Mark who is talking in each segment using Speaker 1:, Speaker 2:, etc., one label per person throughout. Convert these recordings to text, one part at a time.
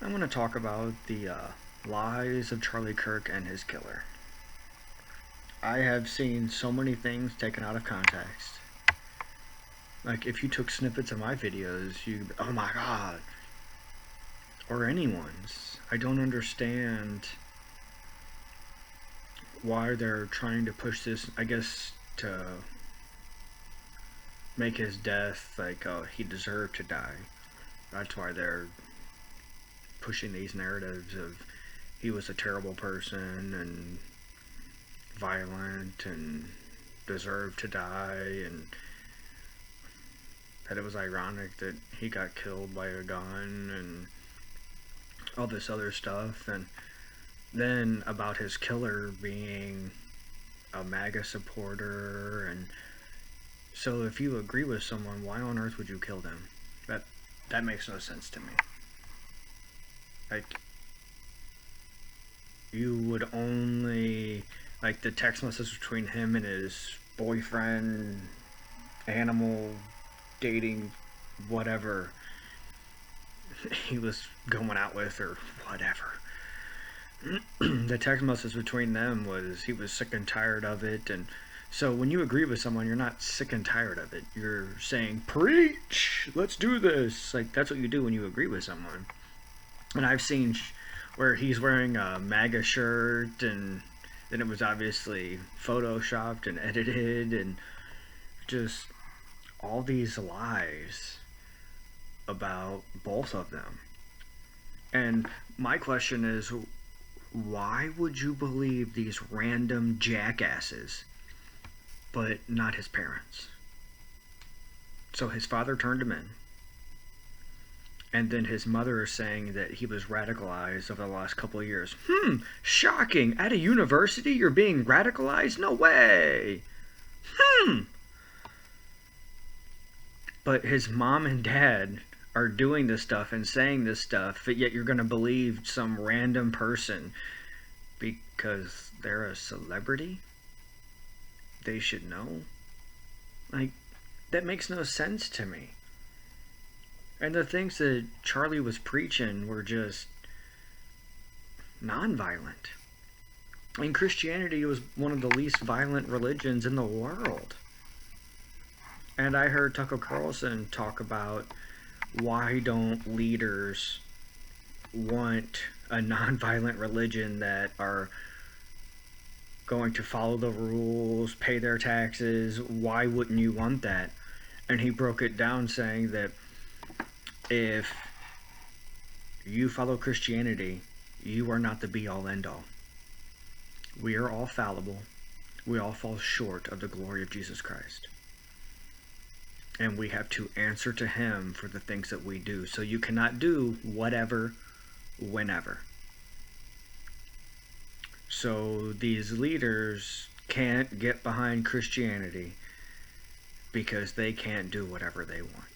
Speaker 1: I want to talk about the lies of Charlie Kirk and his killer. I have seen so many things taken out of context. Like, if you took snippets of my videos, you'd be, oh my god, or anyone's. I don't understand why they're trying to push this, I guess, to make his death like, oh, he deserved to die. That's why they're pushing these narratives of he was a terrible person and violent and deserved to die, and that it was ironic that he got killed by a gun and all this other stuff. And then about his killer being a MAGA supporter. And so if you agree with someone, why on earth would you kill them? That makes no sense to me. Like, you would only, like, the text message between him and his boyfriend, animal dating, whatever he was going out with, or whatever. The text message between them was he was sick and tired of it. And so when you agree with someone, you're not sick and tired of it. You're saying, preach, let's do this. Like, that's what you do when you agree with someone. And I've seen where he's wearing a MAGA shirt, and then it was obviously photoshopped and edited, and just all these lies about both of them. And my question is, why would you believe these random jackasses, but not his parents? So his father turned him in, and then his mother is saying that he was radicalized over the last couple of years. Shocking. At a university, you're being radicalized? No way. But his mom and dad are doing this stuff and saying this stuff, but yet you're going to believe some random person because they're a celebrity? They should know? Like, that makes no sense to me. And the things that Charlie was preaching were just non-violent. And Christianity was one of the least violent religions in the world. And I heard Tucker Carlson talk about, why don't leaders want a non-violent religion that are going to follow the rules, pay their taxes? Why wouldn't you want that? And he broke it down saying that if you follow Christianity, you are not the be-all, end-all. We are all fallible. We all fall short of the glory of Jesus Christ. And we have to answer to him for the things that we do. So you cannot do whatever, whenever. So these leaders can't get behind Christianity because they can't do whatever they want,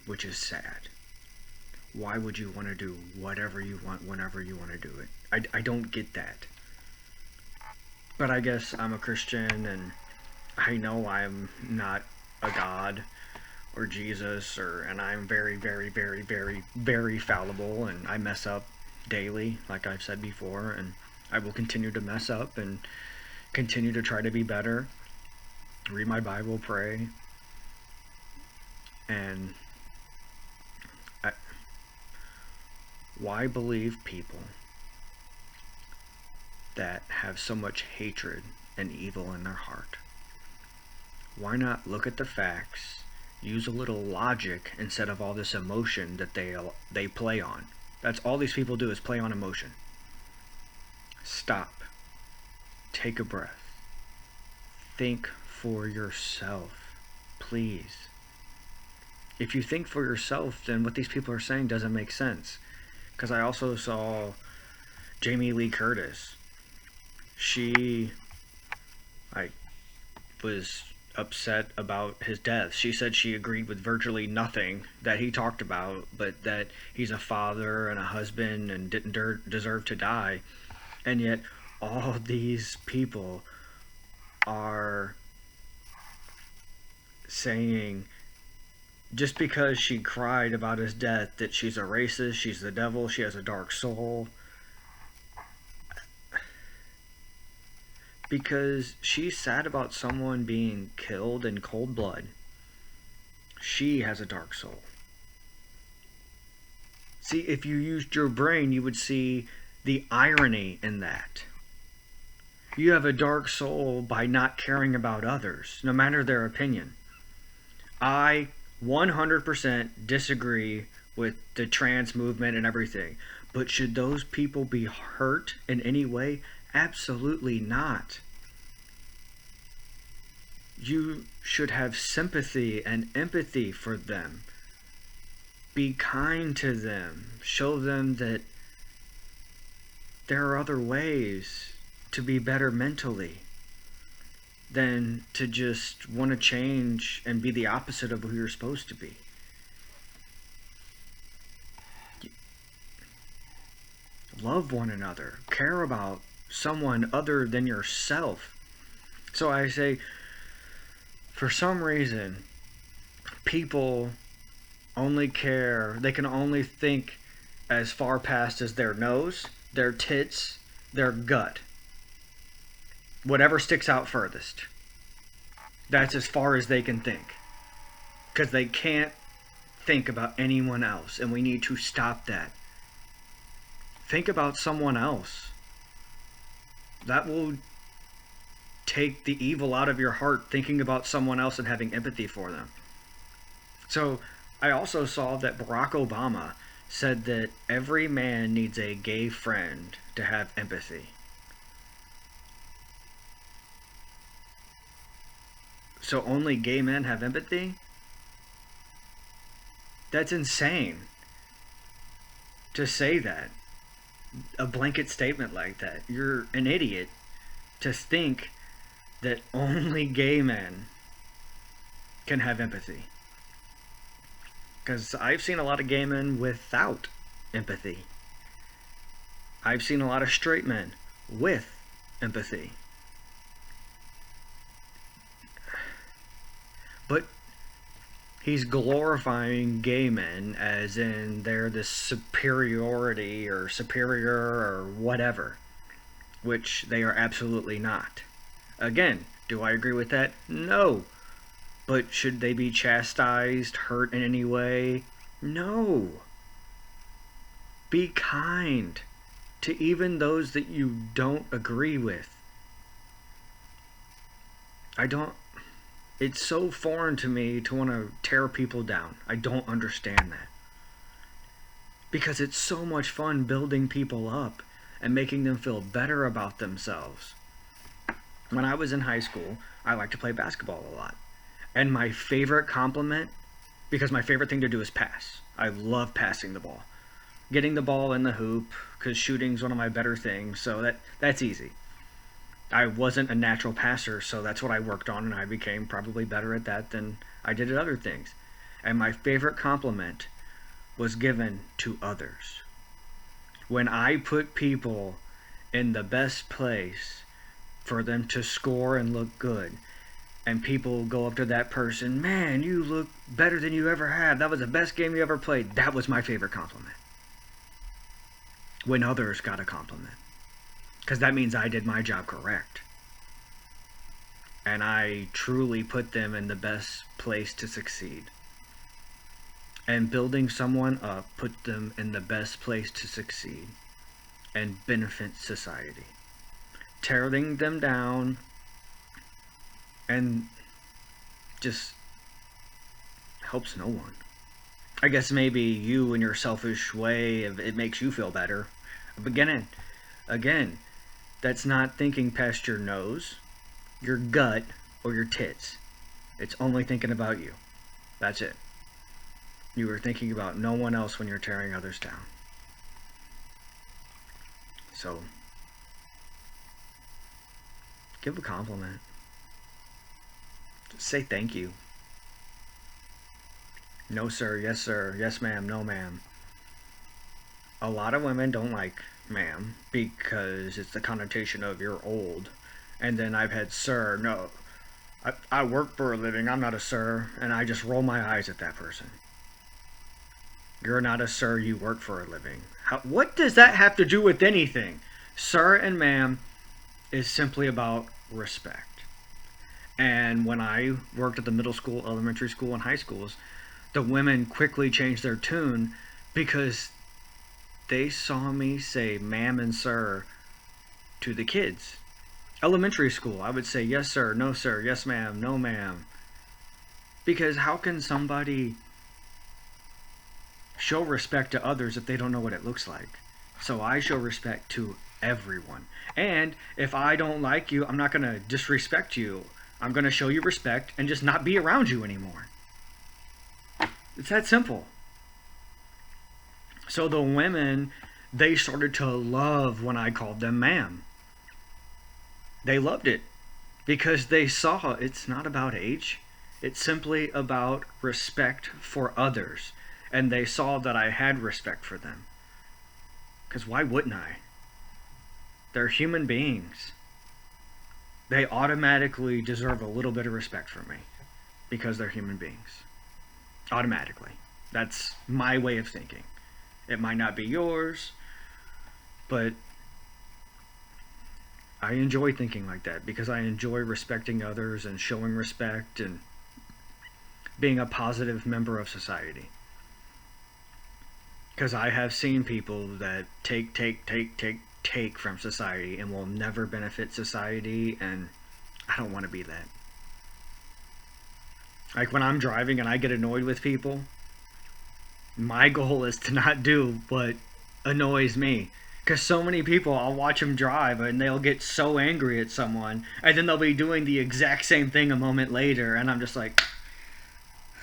Speaker 1: which is sad. Why would you want to do whatever you want whenever you want to do it? I don't get that. But I guess I'm a Christian, and I know I'm not a God or Jesus, and I'm very, very, very, very, very fallible, and I mess up daily, like I've said before, and I will continue to mess up and continue to try to be better, read my Bible, pray, and why believe people that have so much hatred and evil in their heart? Why not look at the facts, use a little logic instead of all this emotion that they play on? That's all these people do, is play on emotion. Stop. Take a breath. Think for yourself, please. If you think for yourself, then what these people are saying doesn't make sense. Because I also saw Jamie Lee Curtis. She was upset about his death. She said she agreed with virtually nothing that he talked about, but that he's a father and a husband and didn't deserve to die. And yet all these people are saying just because she cried about his death that she's a racist, she's the devil, she has a dark soul. Because she's sad about someone being killed in cold blood. She has a dark soul. See, if you used your brain, you would see the irony in that. You have a dark soul by not caring about others, no matter their opinion. I 100% disagree with the trans movement and everything. But should those people be hurt in any way? Absolutely not. You should have sympathy and empathy for them. Be kind to them. Show them that there are other ways to be better mentally than to just want to change and be the opposite of who you're supposed to be. Love one another. Care about someone other than yourself. So I say, for some reason, people only care, they can only think as far past as their nose, their tits, their gut. Whatever sticks out furthest. That's as far as they can think. Because they can't think about anyone else, and we need to stop that. Think about someone else. That will take the evil out of your heart, thinking about someone else and having empathy for them. So I also saw that Barack Obama said that every man needs a gay friend to have empathy. So only gay men have empathy? That's insane to say that. A blanket statement like that. You're an idiot to think that only gay men can have empathy. Because I've seen a lot of gay men without empathy. I've seen a lot of straight men with empathy. But he's glorifying gay men as in they're this superiority or superior or whatever, which they are absolutely not. Again, do I agree with that? No. But should they be chastised, hurt in any way? No. Be kind to even those that you don't agree with. It's so foreign to me to want to tear people down. I don't understand that. Because it's so much fun building people up and making them feel better about themselves. When I was in high school, I liked to play basketball a lot. And my favorite compliment, because my favorite thing to do is pass. I love passing the ball. Getting the ball in the hoop, because shooting's one of my better things, so that's easy. I wasn't a natural passer, so that's what I worked on, and I became probably better at that than I did at other things. And my favorite compliment was given to others. When I put people in the best place for them to score and look good, and people go up to that person, man, you look better than you ever have. That was the best game you ever played. That was my favorite compliment. When others got a compliment. Because that means I did my job correct. And I truly put them in the best place to succeed. And building someone up put them in the best place to succeed and benefit society. Tearing them down and just helps no one. I guess maybe you in your selfish way, it makes you feel better. But again, that's not thinking past your nose, your gut, or your tits. It's only thinking about you. That's it. You are thinking about no one else when you're tearing others down. So, give a compliment. Just say thank you. No sir, yes ma'am, no ma'am. A lot of women don't like ma'am because it's the connotation of you're old. And then I've had sir, no. I work for a living. I'm not a sir. And I just roll my eyes at that person. You're not a sir. You work for a living. What does that have to do with anything? Sir and ma'am is simply about respect. And when I worked at the middle school, elementary school, and high schools, the women quickly changed their tune because they saw me say ma'am and sir to the kids. Elementary school, I would say yes sir, no sir, yes ma'am, no ma'am. Because how can somebody show respect to others if they don't know what it looks like? So I show respect to everyone. And if I don't like you, I'm not going to disrespect you. I'm going to show you respect and just not be around you anymore. It's that simple. So the women, they started to love when I called them ma'am. They loved it because they saw it's not about age. It's simply about respect for others. And they saw that I had respect for them. Because why wouldn't I? They're human beings. They automatically deserve a little bit of respect from me because they're human beings. Automatically. That's my way of thinking. It might not be yours, but I enjoy thinking like that because I enjoy respecting others and showing respect and being a positive member of society. Because I have seen people that take from society and will never benefit society, and I don't want to be that. Like when I'm driving and I get annoyed with people, my goal is to not do what annoys me. Because so many people, I'll watch them drive and they'll get so angry at someone, and then they'll be doing the exact same thing a moment later, and I'm just like,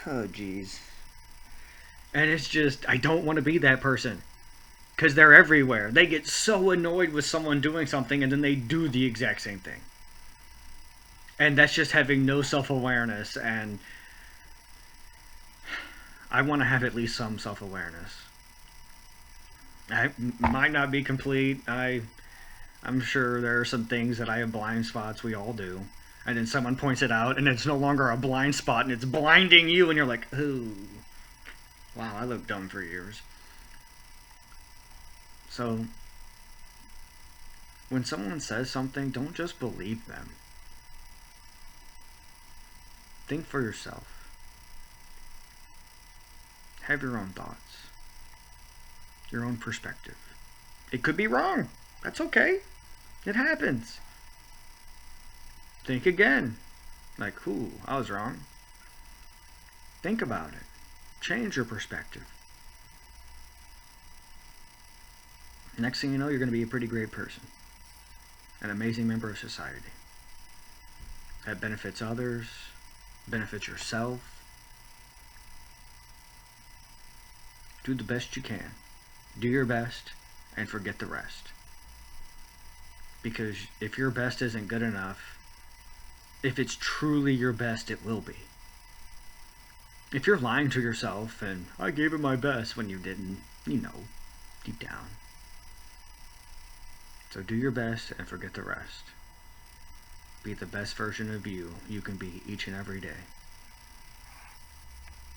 Speaker 1: oh jeez. And it's just, I don't want to be that person. Because they're everywhere. They get so annoyed with someone doing something and then they do the exact same thing. And that's just having no self-awareness, and I want to have at least some self-awareness. I might not be complete. I'm sure there are some things that I have blind spots. We all do. And then someone points it out and it's no longer a blind spot and it's blinding you and you're like, ooh. Wow, I looked dumb for years. So, when someone says something, don't just believe them. Think for yourself. Have your own thoughts. Your own perspective. It could be wrong. That's okay. It happens. Think again. Like, ooh, I was wrong. Think about it. Change your perspective. Next thing you know, you're going to be a pretty great person. An amazing member of society. That benefits others, benefits yourself. Do the best you can. Do your best and forget the rest. Because if your best isn't good enough, if it's truly your best, it will be. If you're lying to yourself and I gave it my best when you didn't, you know, deep down. So do your best and forget the rest. Be the best version of you can be each and every day.